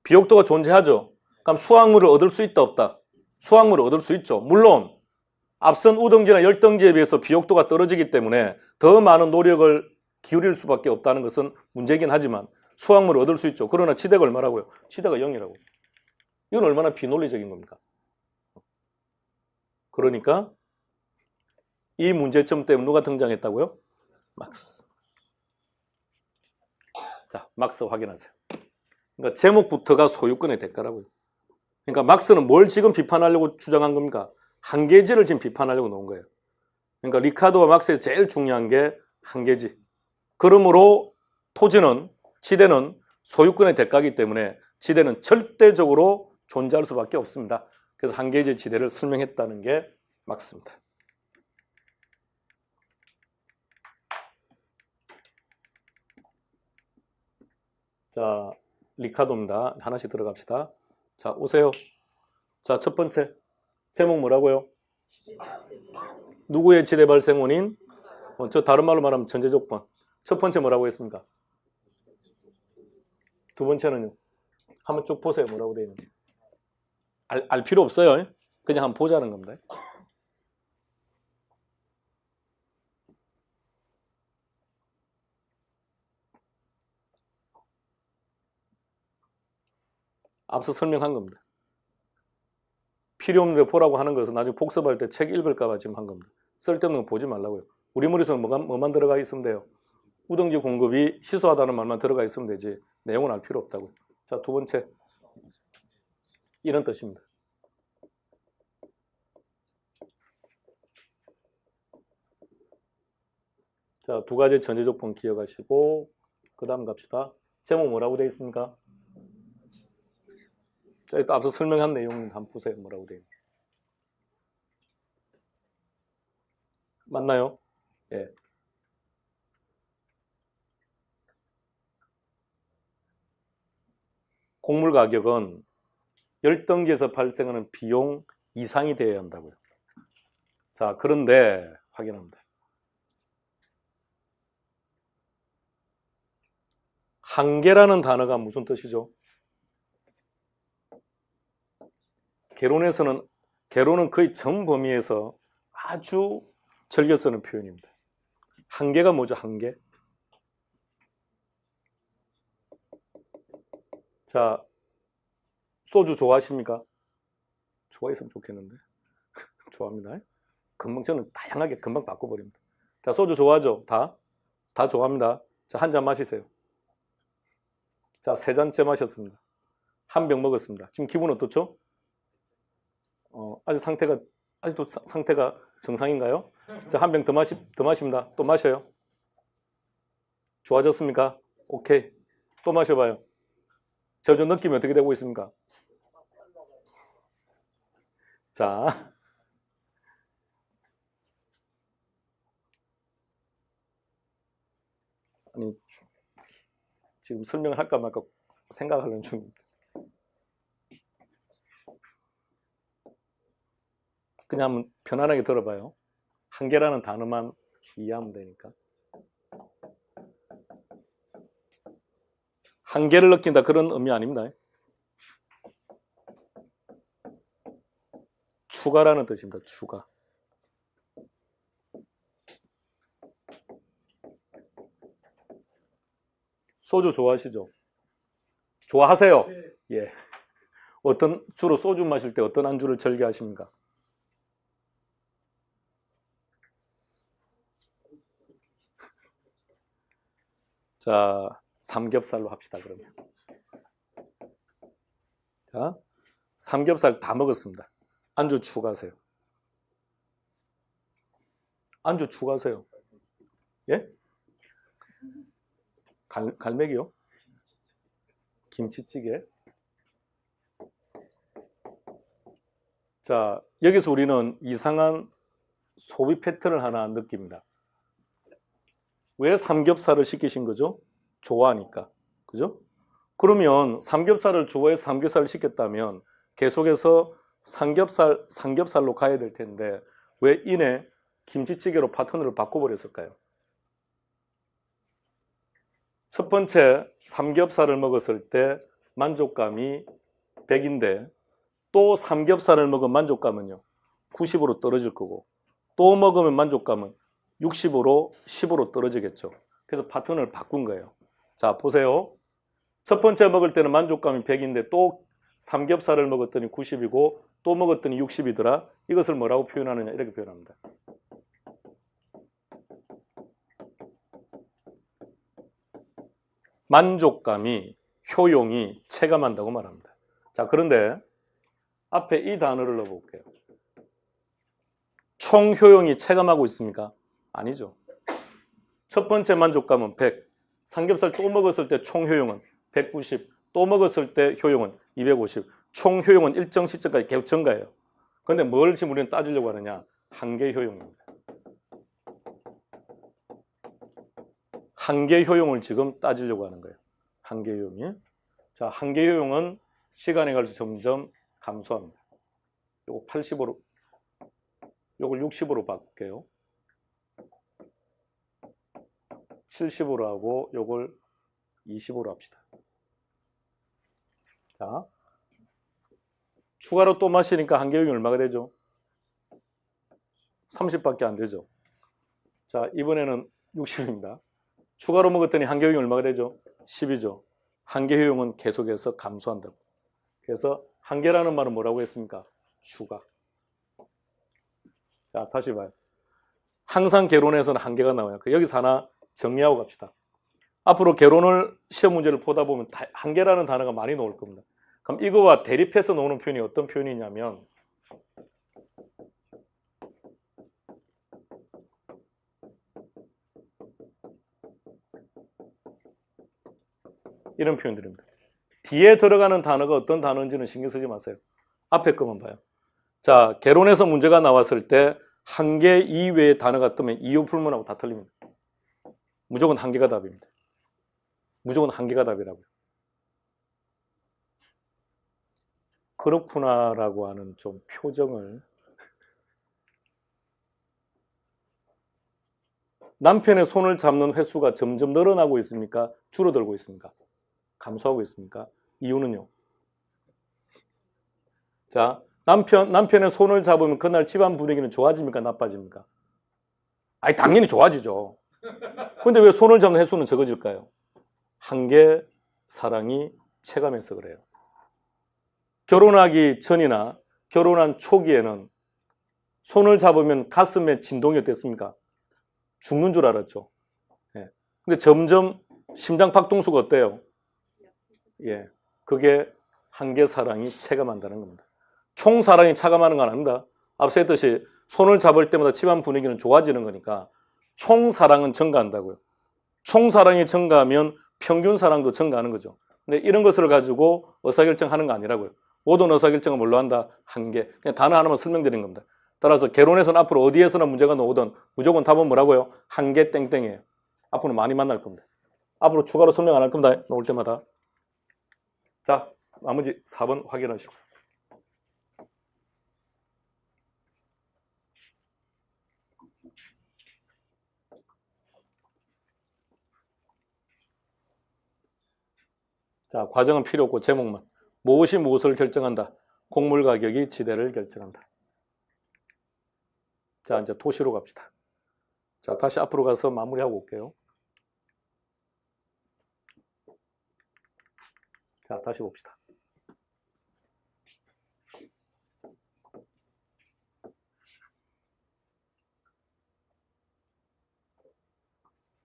비옥도가 존재하죠. 그럼 수확물을 얻을 수 있다 없다? 수확물을 얻을 수 있죠. 물론 앞선 우등지나 열등지에 비해서 비옥도가 떨어지기 때문에 더 많은 노력을 기울일 수밖에 없다는 것은 문제이긴 하지만 수확물을 얻을 수 있죠. 그러나 치대가 얼마라고요? 치대가 0이라고. 이건 얼마나 비논리적인 겁니까? 그러니까 이 문제점 때문에 누가 등장했다고요? 막스. 자, 막스 확인하세요. 그러니까 제목부터가 소유권의 대가라고요. 그러니까 막스는 뭘 지금 비판하려고 주장한 겁니까? 한계지를 지금 비판하려고 놓은 거예요. 그러니까 리카르도와 막스의 제일 중요한 게 한계지. 그러므로 토지는, 지대는 소유권의 대가이기 때문에 지대는 절대적으로 존재할 수밖에 없습니다. 그래서 한계지의 지대를 설명했다는 게 막스입니다. 자, 리카르도입니다. 하나씩 들어갑시다. 자, 오세요. 자, 첫 번째. 제목 뭐라고요? 누구의 지대 발생 원인? 저 다른 말로 말하면 전제 조건. 첫 번째 뭐라고 했습니까? 두 번째는요? 한번 쭉 보세요. 뭐라고 되어 있는지. 알 필요 없어요. 그냥 한번 보자는 겁니다. 앞서 설명한 겁니다. 필요 없는데 보라고 하는 것은 나중에 복습할 때 책 읽을까 봐 지금 한 겁니다. 쓸데없는 거 보지 말라고요. 우리 머릿속에 뭐만 들어가 있으면 돼요? 우등지 공급이 희소하다는 말만 들어가 있으면 되지 내용은 알 필요 없다고요. 자, 두 번째. 이런 뜻입니다. 자, 두 가지 전제 조건 기억하시고 그 다음 갑시다. 제목 뭐라고 되어 있습니까? 자, 또 앞서 설명한 내용 한번 보세요. 뭐라고 되어 있는지. 맞나요? 예. 곡물 가격은 열등지에서 발생하는 비용 이상이 되어야 한다고요. 자, 그런데 확인합니다. 한계라는 단어가 무슨 뜻이죠? 개론은 거의 전 범위에서 아주 즐겨 쓰는 표현입니다. 한계가 뭐죠? 한계. 자, 소주 좋아하십니까? 좋아했으면 좋겠는데. 좋아합니다. 금방 저는 다양하게 금방 바꿔버립니다. 자, 소주 좋아하죠? 다 좋아합니다. 자, 한 잔 마시세요. 자, 3잔째 마셨습니다. 한 병 먹었습니다. 지금 기분 어떻죠? 아직도 상태가 정상인가요? 자, 한 병 더 마십니다. 또 마셔요. 좋아졌습니까? 오케이. 또 마셔봐요. 저 느낌이 어떻게 되고 있습니까? 자. 아니, 지금 설명을 할까 말까 생각하는 중입니다. 그냥 한번 편안하게 들어봐요. 한계라는 단어만 이해하면 되니까. 한계를 느낀다 그런 의미 아닙니다. 추가라는 뜻입니다. 추가. 소주 좋아하시죠? 좋아하세요? 예. 주로 소주 마실 때 어떤 안주를 즐겨하십니까? 자, 삼겹살로 합시다, 그러면. 자, 삼겹살 다 먹었습니다. 안주 추가하세요. 안주 추가하세요. 예? 갈매기요? 김치찌개? 자, 여기서 우리는 이상한 소비 패턴을 하나 느낍니다. 왜 삼겹살을 시키신 거죠? 좋아하니까. 그죠? 그러면 삼겹살을 좋아해서 삼겹살을 시켰다면 계속해서 삼겹살로 가야 될 텐데 왜 이내 김치찌개로 파트너를 바꿔버렸을까요? 첫 번째, 삼겹살을 먹었을 때 만족감이 100인데 또 삼겹살을 먹은 만족감은요 90으로 떨어질 거고, 또 먹으면 만족감은 60으로 10으로 떨어지겠죠. 그래서 패턴을 바꾼 거예요. 자, 보세요. 첫 번째 먹을 때는 만족감이 100인데 또 삼겹살을 먹었더니 90이고 또 먹었더니 60이더라. 이것을 뭐라고 표현하느냐, 이렇게 표현합니다. 만족감이 효용이 체감한다고 말합니다. 자, 그런데 앞에 이 단어를 넣어볼게요. 총 효용이 체감하고 있습니까? 아니죠. 첫 번째 만족감은 100, 삼겹살 또 먹었을 때 총 효용은 190, 또 먹었을 때 효용은 250, 총 효용은 일정 시점까지 계속 증가해요. 그런데 뭘 지금 우리는 따지려고 하느냐? 한계 효용입니다. 한계 효용을 지금 따지려고 하는 거예요. 한계 효용이. 자, 한계 효용은 시간이 갈수록 점점 감소합니다. 요거 80으로, 요걸 60으로 바꿀게요. 70으로 하고 요걸 20으로 합시다. 자, 추가로 또 마시니까 한계 효용이 얼마가 되죠? 30밖에 안 되죠. 자, 이번에는 60입니다. 추가로 먹었더니 한계 효용이 얼마가 되죠? 10이죠. 한계 효용은 계속해서 감소한다고. 그래서 한계라는 말은 뭐라고 했습니까? 추가. 자, 다시 봐요. 항상 개론에서는 한계가 나와요. 여기서 하나 정리하고 갑시다. 앞으로 개론을 시험 문제를 보다 보면 한계라는 단어가 많이 나올 겁니다. 그럼 이거와 대립해서 나오는 표현이 어떤 표현이냐면 이런 표현들입니다. 뒤에 들어가는 단어가 어떤 단어인지는 신경 쓰지 마세요. 앞에 것만 봐요. 자, 개론에서 문제가 나왔을 때 한계 이외의 단어가 뜨면 이유 불문하고 다 틀립니다. 무조건 한계가 답입니다. 무조건 한계가 답이라고요. 그렇구나라고 하는 좀 표정을. 남편의 손을 잡는 횟수가 점점 늘어나고 있습니까? 줄어들고 있습니까? 감소하고 있습니까? 이유는요? 자, 남편의 손을 잡으면 그날 집안 분위기는 좋아집니까? 나빠집니까? 아니, 당연히 좋아지죠. 근데 왜 손을 잡는 횟수는 적어질까요? 한계 사랑이 체감해서 그래요. 결혼하기 전이나 결혼한 초기에는 손을 잡으면 가슴에 진동이 어땠습니까? 죽는 줄 알았죠. 예. 근데 점점 심장 박동수가 어때요? 예. 그게 한계 사랑이 체감한다는 겁니다. 총 사랑이 체감하는 건 아닙니다. 앞서 했듯이 손을 잡을 때마다 집안 분위기는 좋아지는 거니까 총 사랑은 증가한다고요. 총 사랑이 증가하면 평균 사랑도 증가하는 거죠. 근데 이런 것을 가지고 의사결정하는 거 아니라고요. 모든 의사결정은 뭘로 한다? 한계. 그냥 단어 하나만 설명드린 겁니다. 따라서 개론에서는 앞으로 어디에서나 문제가 나오든 무조건 답은 뭐라고요? 한계 땡땡이에요. 앞으로 많이 만날 겁니다. 앞으로 추가로 설명 안 할 겁니다. 나올 때마다. 자, 나머지 4번 확인하시고. 자, 과정은 필요 없고 제목만. 무엇이 무엇을 결정한다? 곡물 가격이 지대를 결정한다. 자, 이제 토시로 갑시다. 자, 다시 앞으로 가서 마무리하고 올게요. 자, 다시 봅시다.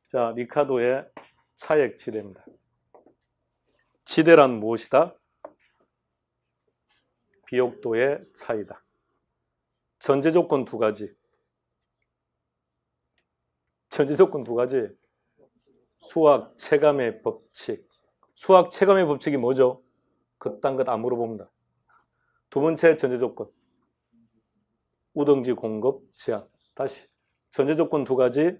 자, 리카도의 차액 지대입니다. 지대란 무엇이다? 비옥도의 차이다. 전제 조건 두 가지. 전제 조건 두 가지. 수학 체감의 법칙. 수학 체감의 법칙이 뭐죠? 그딴 것 안 물어봅니다. 두 번째 전제 조건. 우등지 공급 제한. 다시. 전제 조건 두 가지.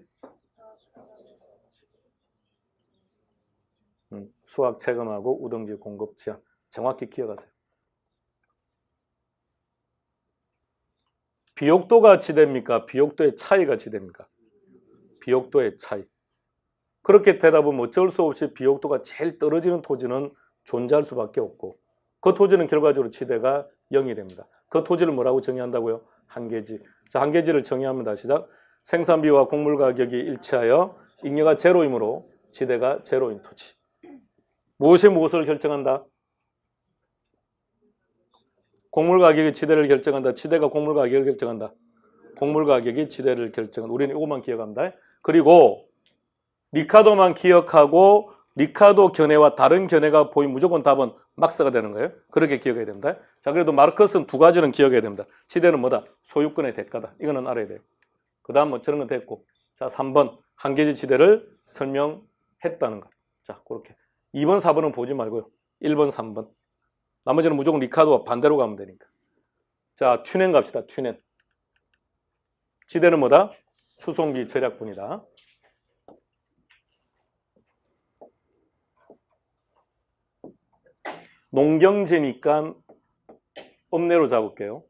수학 체감하고 우등지 공급 제한. 정확히 기억하세요. 비옥도가 지대입니까? 비옥도의 차이가 지대입니까? 비옥도의 차이. 그렇게 되다 보면 어쩔 수 없이 비옥도가 제일 떨어지는 토지는 존재할 수밖에 없고 그 토지는 결과적으로 지대가 0이 됩니다. 그 토지를 뭐라고 정의한다고요? 한계지. 자, 한계지를 정의합니다. 시작. 생산비와 곡물 가격이 일치하여 잉여가 제로이므로 지대가 제로인 토지. 무엇이 무엇을 결정한다? 곡물 가격이 지대를 결정한다. 지대가 곡물 가격을 결정한다. 곡물 가격이 지대를 결정한다. 우리는 이것만 기억합니다. 그리고 리카도만 기억하고 리카도 견해와 다른 견해가 보이면 무조건 답은 막스가 되는 거예요. 그렇게 기억해야 됩니다. 자, 그래도 마르크스는 두 가지는 기억해야 됩니다. 지대는 뭐다? 소유권의 대가다. 이거는 알아야 돼요. 그 다음 뭐 저런 건 됐고. 자, 3번 한계지 지대를 설명했다는 것. 자, 그렇게. 2번, 4번은 보지 말고요. 1번, 3번. 나머지는 무조건 리카도와 반대로 가면 되니까. 자, 튜넨 갑시다. 튜넨. 지대는 뭐다? 수송비 절약분이다. 농경지니까 읍내로 잡을게요.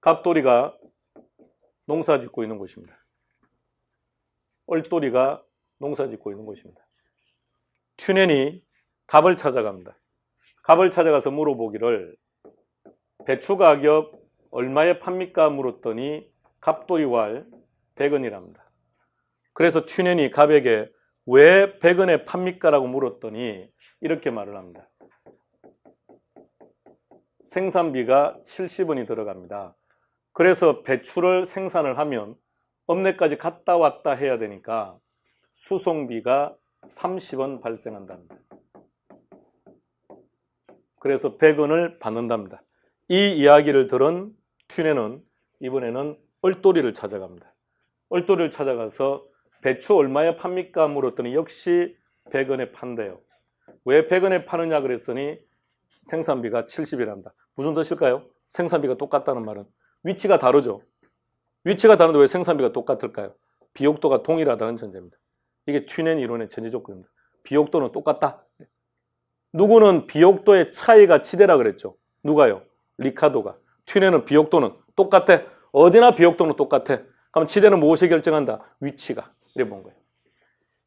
갑돌이가 농사 짓고 있는 곳입니다. 얼돌이가 농사 짓고 있는 곳입니다. 튜넨이 갑을 찾아갑니다. 갑을 찾아가서 물어보기를 배추 가격 얼마에 팝니까? 물었더니 갑돌이 왈 100원이랍니다. 그래서 튜넨이 갑에게 왜 100원에 팝니까? 라고 물었더니 이렇게 말을 합니다. 생산비가 70원이 들어갑니다. 그래서 배추를 생산을 하면 읍내까지 갔다 왔다 해야 되니까 수송비가 30원 발생한답니다. 그래서 100원을 받는답니다. 이 이야기를 들은 튜넨은 이번에는 얼돌이를 찾아갑니다. 얼돌이를 찾아가서 배추 얼마에 팝니까? 물었더니 역시 100원에 판대요. 왜 100원에 파느냐 그랬더니 생산비가 70이랍니다. 무슨 뜻일까요? 생산비가 똑같다는 말은 위치가 다르죠. 위치가 다른데 왜 생산비가 똑같을까요? 비옥도가 동일하다는 전제입니다. 이게 튜넨 이론의 전제 조건입니다. 비옥도는 똑같다. 누구는 비옥도의 차이가 지대라 그랬죠? 누가요? 리카도가. 튜넨은 비옥도는 똑같아. 어디나 비옥도는 똑같아. 그럼 지대는 무엇이 결정한다? 위치가. 이래 본 거예요.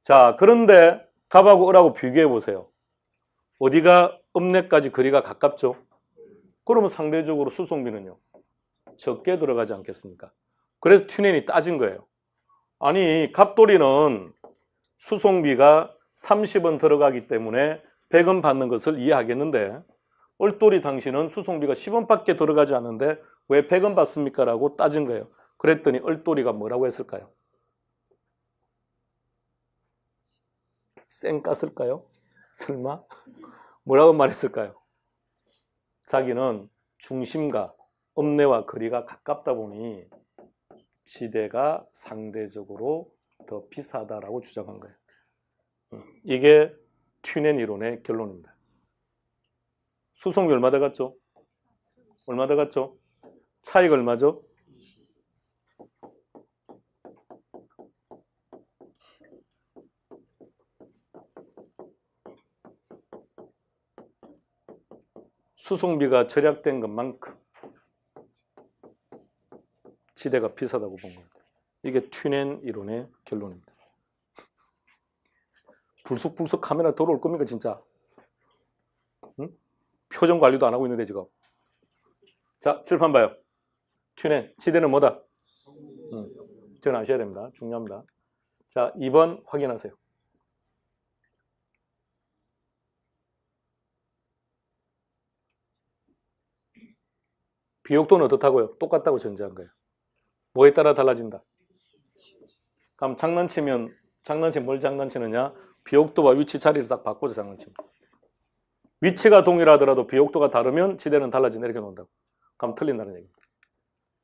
자, 그런데 갑하고 을하고 비교해 보세요. 어디가 읍내까지 거리가 가깝죠? 그러면 상대적으로 수송비는요? 적게 들어가지 않겠습니까? 그래서 튜넨이 따진 거예요. 아니, 갑돌이는 수송비가 30원 들어가기 때문에 100원 받는 것을 이해하겠는데 얼돌이 당신은 수송비가 10원밖에 들어가지 않는데 왜 100원 받습니까? 라고 따진 거예요. 그랬더니 얼돌이가 뭐라고 했을까요? 쌩 깠을까요? 설마? 뭐라고 말했을까요? 자기는 중심과 읍내와 거리가 가깝다 보니 지대가 상대적으로 더 비싸다라고 주장한 거예요. 이게 튜넨 이론의 결론입니다. 수송비 얼마 들어갔죠? 얼마 들어갔죠? 차이가 얼마죠? 수송비가 절약된 것만큼 지대가 비싸다고 본 겁니다. 이게 튜넨 이론의 결론입니다. 불쑥불쑥 카메라 들어올 겁니까 진짜? 응? 표정 관리도 안 하고 있는데 지금. 자, 칠판 봐요. 튜넨, 지대는 뭐다? 저는 아셔야 됩니다. 중요합니다. 자, 2번 확인하세요. 비옥도는 어떻다고요? 똑같다고 전제한 거예요. 뭐에 따라 달라진다? 그럼 장난치면 뭘 장난치느냐? 비옥도와 위치 자리를 싹 바꿔서 장난칩니다. 위치가 동일하더라도 비옥도가 다르면 지대는 달라진다 이렇게 놓는다고. 그럼 틀린다는 얘기입니다.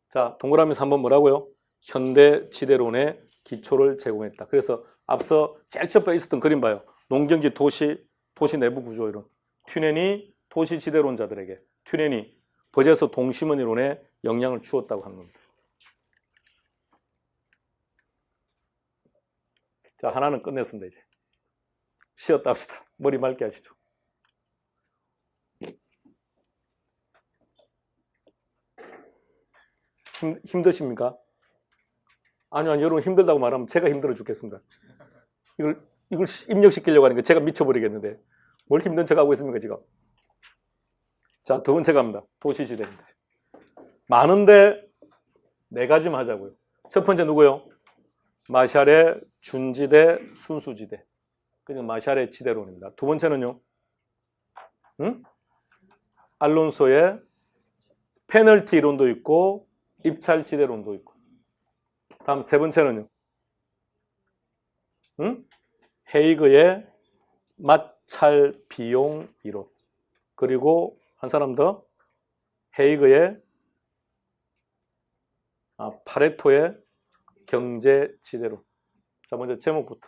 자, 동그라미 3번 뭐라고요? 현대 지대론의 기초를 제공했다. 그래서 앞서 제일 첫 번째 있었던 그림 봐요. 농경지 도시 내부 구조 이론. 튜넨이 도시 지대론자들에게 튜넨이 버제서 동심원 이론에 영향을 주었다고 하는 겁니다. 자, 하나는 끝냈습니다. 이제 쉬었다 합시다. 머리 맑게 하시죠. 힘드십니까? 아니요, 여러분 힘들다고 말하면 제가 힘들어 죽겠습니다. 이걸 입력시키려고 하니까 제가 미쳐버리겠는데 뭘 힘든 척하고 있습니까 지금? 자, 두 번째 갑니다. 도시지대입니다. 많은데 네 가지만 하자고요. 첫 번째 누구요? 마샬의 준지대, 순수지대. 그죠? 마샬의 지대론입니다. 두 번째는요? 알론소의 페널티 이론도 있고 입찰 지대론도 있고. 다음 세 번째는요? 헤이그의 마찰 비용 이론. 그리고 한 사람 더 헤이그의 파레토의 경제 지대론. 자, 먼저 제목부터.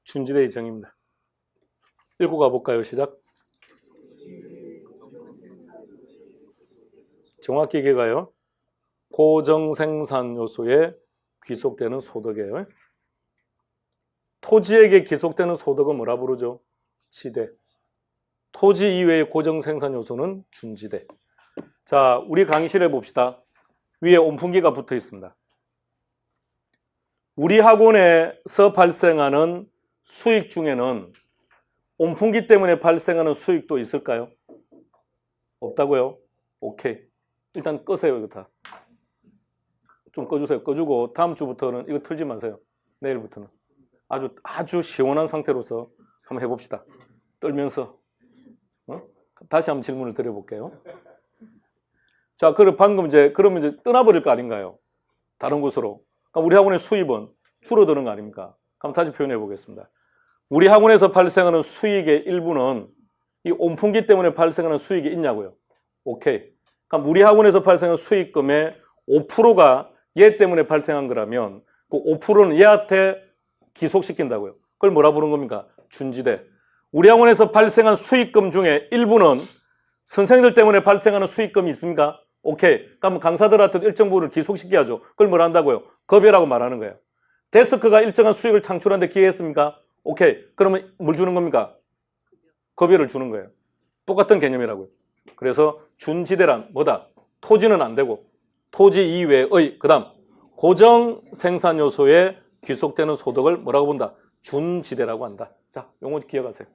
준지대의 정의입니다. 읽고 가볼까요? 시작. 정확히 기가요. 고정생산 요소에 귀속되는 소득이에요. 토지에게 귀속되는 소득은 뭐라 부르죠? 지대. 토지 이외의 고정생산 요소는 준지대. 자, 우리 강의실에 봅시다. 위에 온풍기가 붙어 있습니다. 우리 학원에서 발생하는 수익 중에는 온풍기 때문에 발생하는 수익도 있을까요? 없다고요? 오케이. 일단 끄세요, 이거 다. 좀 꺼주세요. 꺼주고 다음 주부터는 이거 틀지 마세요. 내일부터는. 아주 시원한 상태로서 한번 해봅시다. 떨면서. 다시 한번 질문을 드려볼게요. 자, 그러면 이제 떠나버릴 거 아닌가요? 다른 곳으로. 그럼 우리 학원의 수입은 줄어드는 거 아닙니까? 그럼 다시 표현해 보겠습니다. 우리 학원에서 발생하는 수익의 일부는 이 온풍기 때문에 발생하는 수익이 있냐고요? 오케이. 그럼 우리 학원에서 발생하는 수익금의 5%가 얘 때문에 발생한 거라면 그 5%는 얘한테 기속시킨다고요. 그걸 뭐라 부르는 겁니까? 준지대. 우리 학원에서 발생한 수익금 중에 일부는 선생님들 때문에 발생하는 수익금이 있습니까? 오케이. 그럼 강사들한테 일정 부분을 기속시켜야죠. 그걸 뭐라 한다고요? 급여라고 말하는 거예요. 데스크가 일정한 수익을 창출하는데 기여했습니까? 오케이. 그러면 뭘 주는 겁니까? 급여를 주는 거예요. 똑같은 개념이라고요. 그래서 준지대란 뭐다? 토지는 안 되고 토지 이외의 그다음 고정 생산 요소에 귀속되는 소득을 뭐라고 본다? 준지대라고 한다. 자, 용어 기억하세요.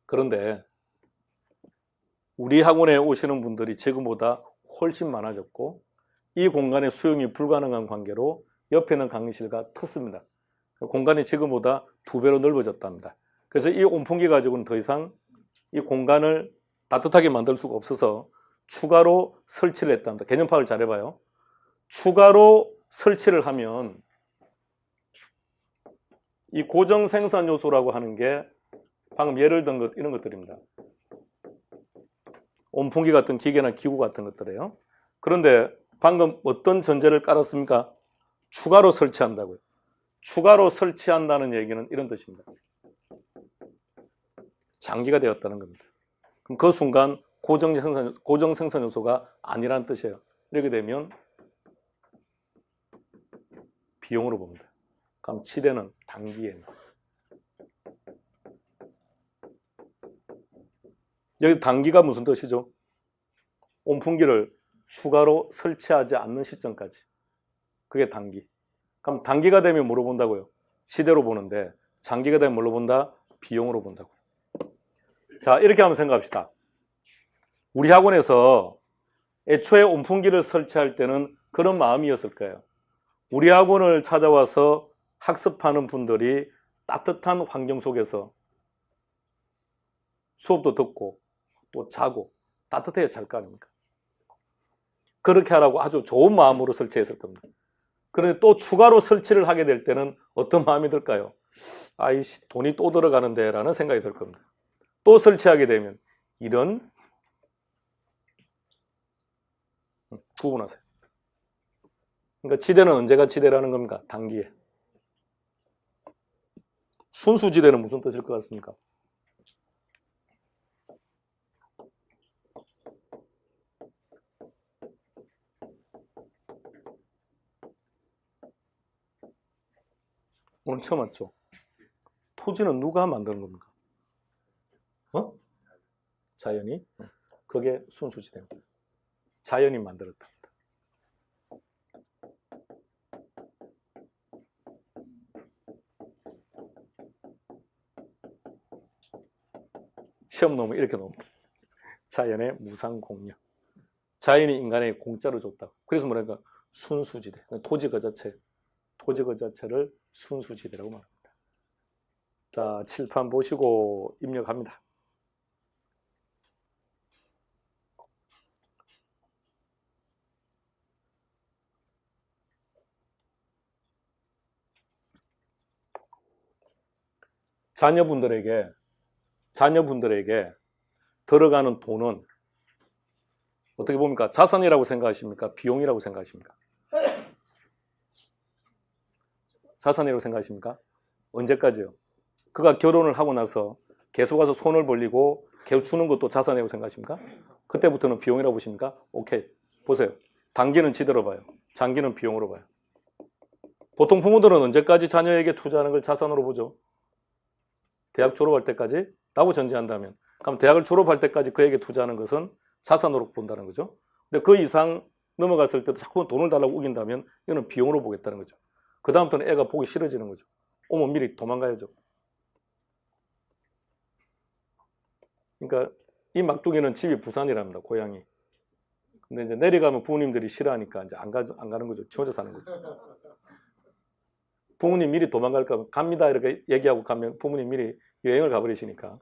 그런데 우리 학원에 오시는 분들이 지금보다 훨씬 많아졌고 이 공간의 수용이 불가능한 관계로 옆에 있는 강의실과 텄습니다. 공간이 지금보다 2배로 넓어졌답니다. 그래서 이 온풍기 가지고는 더 이상 이 공간을 따뜻하게 만들 수가 없어서 추가로 설치를 했답니다. 개념 파악을 잘 해봐요. 추가로 설치를 하면 이 고정 생산 요소라고 하는 게 방금 예를 든 것 이런 것들입니다. 온풍기 같은 기계나 기구 같은 것들이에요. 그런데 방금 어떤 전제를 깔았습니까? 추가로 설치한다고요. 추가로 설치한다는 얘기는 이런 뜻입니다. 장기가 되었다는 겁니다. 그럼 그 순간 고정 생산 요소가 아니라는 뜻이에요. 이렇게 되면 비용으로 봅니다. 그럼 치대는 단기예입니다. 여기 단기가 무슨 뜻이죠? 온풍기를 추가로 설치하지 않는 시점까지. 그게 단기. 그럼 단기가 되면 뭐로 본다고요? 시대로 보는데 장기가 되면 뭘로 본다? 비용으로 본다고요. 자, 이렇게 한번 생각합시다. 우리 학원에서 애초에 온풍기를 설치할 때는 그런 마음이었을 거예요. 우리 학원을 찾아와서 학습하는 분들이 따뜻한 환경 속에서 수업도 듣고 또 자고 따뜻해야 잘 거 아닙니까? 그렇게 하라고 아주 좋은 마음으로 설치했을 겁니다. 그런데 또 추가로 설치를 하게 될 때는 어떤 마음이 들까요? 아이씨, 돈이 또 들어가는데 라는 생각이 들 겁니다. 또 설치하게 되면 이런 구분하세요. 그러니까 지대는 언제가 지대라는 겁니까? 단기에. 순수지대는 무슨 뜻일 것 같습니까? 오늘 처음 왔죠? 토지는 누가 만드는 겁니까? 자연이? 그게 순수지대입니다. 자연이 만들었다. 시험 놓으면 이렇게 놓습니다. 자연의 무상공여. 자연이 인간에게 공짜로 줬다. 그래서 뭐랄까? 순수지대. 토지 그 자체를 순수지대라고 말합니다. 자, 칠판 보시고 입력합니다. 자녀분들에게 들어가는 돈은 어떻게 봅니까? 자산이라고 생각하십니까? 비용이라고 생각하십니까? 자산이라고 생각하십니까? 언제까지요? 그가 결혼을 하고 나서 계속 와서 손을 벌리고 계속 주는 것도 자산이라고 생각하십니까? 그때부터는 비용이라고 보십니까? 오케이. 보세요. 단기는 지대로 봐요. 장기는 비용으로 봐요. 보통 부모들은 언제까지 자녀에게 투자하는 걸 자산으로 보죠? 대학 졸업할 때까지? 라고 전제한다면 그럼 대학을 졸업할 때까지 그에게 투자하는 것은 자산으로 본다는 거죠. 근데 그 이상 넘어갔을 때도 자꾸 돈을 달라고 우긴다면 이거는 비용으로 보겠다는 거죠. 그 다음부터는 애가 보기 싫어지는 거죠. 오면 미리 도망가야죠. 그러니까 이 막둥이는 집이 부산이랍니다. 고향이. 근데 이제 내려가면 부모님들이 싫어하니까 이제 안 가는 거죠. 지 혼자 사는 거죠. 부모님 미리 도망갈까 갑니다 이렇게 얘기하고 가면 부모님 미리 여행을 가버리시니까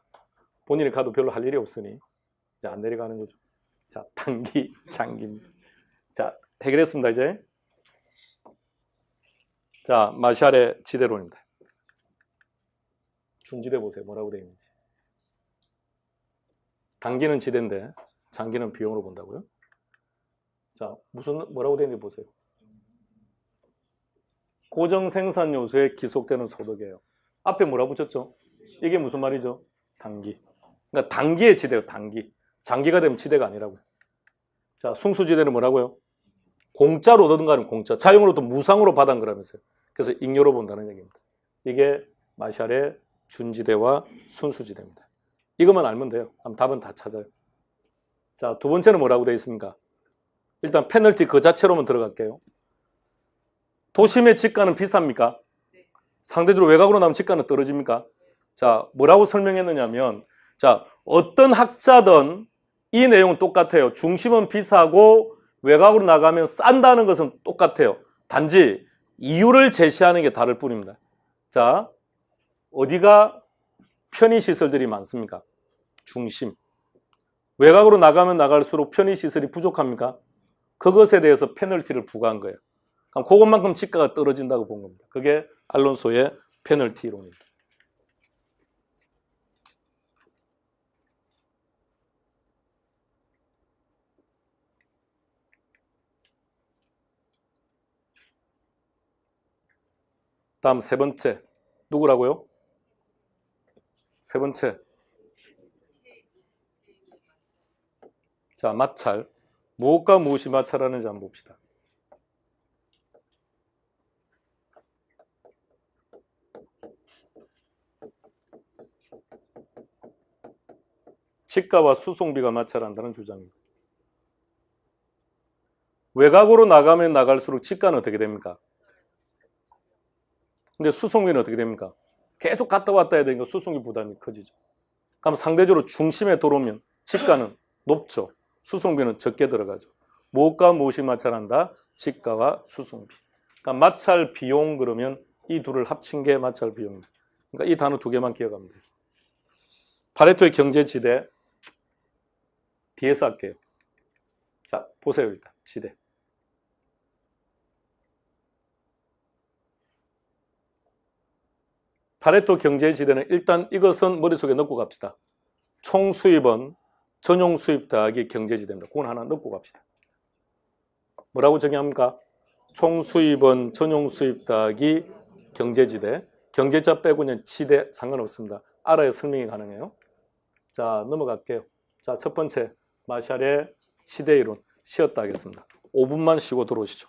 본인이 가도 별로 할 일이 없으니 이제 안 내려가는 거죠. 자, 단기, 장기입니다. 자, 해결했습니다, 이제. 자, 마샬의 지대론입니다. 준지대 보세요. 뭐라고 되어 있는지. 단기는 지대인데 장기는 비용으로 본다고요? 자, 뭐라고 되어 있는지 보세요. 고정 생산 요소에 기속되는 소득이에요. 앞에 뭐라 붙였죠? 이게 무슨 말이죠? 단기. 그러니까 단기의 지대요, 단기. 장기가 되면 지대가 아니라고요. 자, 순수지대는 뭐라고요? 공짜로 얻은 거는 공짜. 자용으로도 무상으로 받은 거라면서요. 그래서 잉여로 본다는 얘기입니다. 이게 마샬의 준지대와 순수지대입니다. 이것만 알면 돼요. 그럼 답은 다 찾아요. 자, 두 번째는 뭐라고 되어 있습니까? 일단 페널티 그 자체로만 들어갈게요. 도심의 집가는 비쌉니까? 상대적으로 외곽으로 나면 집가는 떨어집니까? 자, 뭐라고 설명했느냐면, 자, 어떤 학자든 이 내용은 똑같아요. 중심은 비싸고 외곽으로 나가면 싼다는 것은 똑같아요. 단지 이유를 제시하는 게 다를 뿐입니다. 자, 어디가 편의시설들이 많습니까? 중심. 외곽으로 나가면 나갈수록 편의시설이 부족합니까? 그것에 대해서 페널티를 부과한 거예요. 그럼 그것만큼 집가가 떨어진다고 본 겁니다. 그게 알론소의 페널티 이론입니다. 다음 세 번째. 누구라고요? 세 번째. 자, 마찰. 무엇과 무엇이 마찰하는지 한번 봅시다. 집가와 수송비가 마찰한다는 주장입니다. 외곽으로 나가면 나갈수록 집가는 어떻게 됩니까? 근데 수송비는 어떻게 됩니까? 계속 갔다 왔다 해야 되니까 수송비 부담이 커지죠. 그럼 상대적으로 중심에 들어오면 지가는 높죠. 수송비는 적게 들어가죠. 무엇과 무엇이 마찰한다? 지가와 수송비. 그러니까 마찰 비용 그러면 이 둘을 합친 게 마찰 비용입니다. 그러니까 이 단어 두 개만 기억하면 돼요. 파레토의 경제지대 뒤에서 할게요. 자, 보세요. 일단 지대. 파레토 경제지대는 일단 이것은 머릿속에 넣고 갑시다. 총수입은 전용수입 더하기 경제지대입니다. 그건 하나 넣고 갑시다. 뭐라고 정의합니까? 총수입은 전용수입 더하기 경제지대. 경제자 빼고는 지대 상관없습니다. 알아야 설명이 가능해요. 자, 넘어갈게요. 자, 첫 번째 마샬의 지대 이론 쉬었다 하겠습니다. 5분만 쉬고 들어오시죠.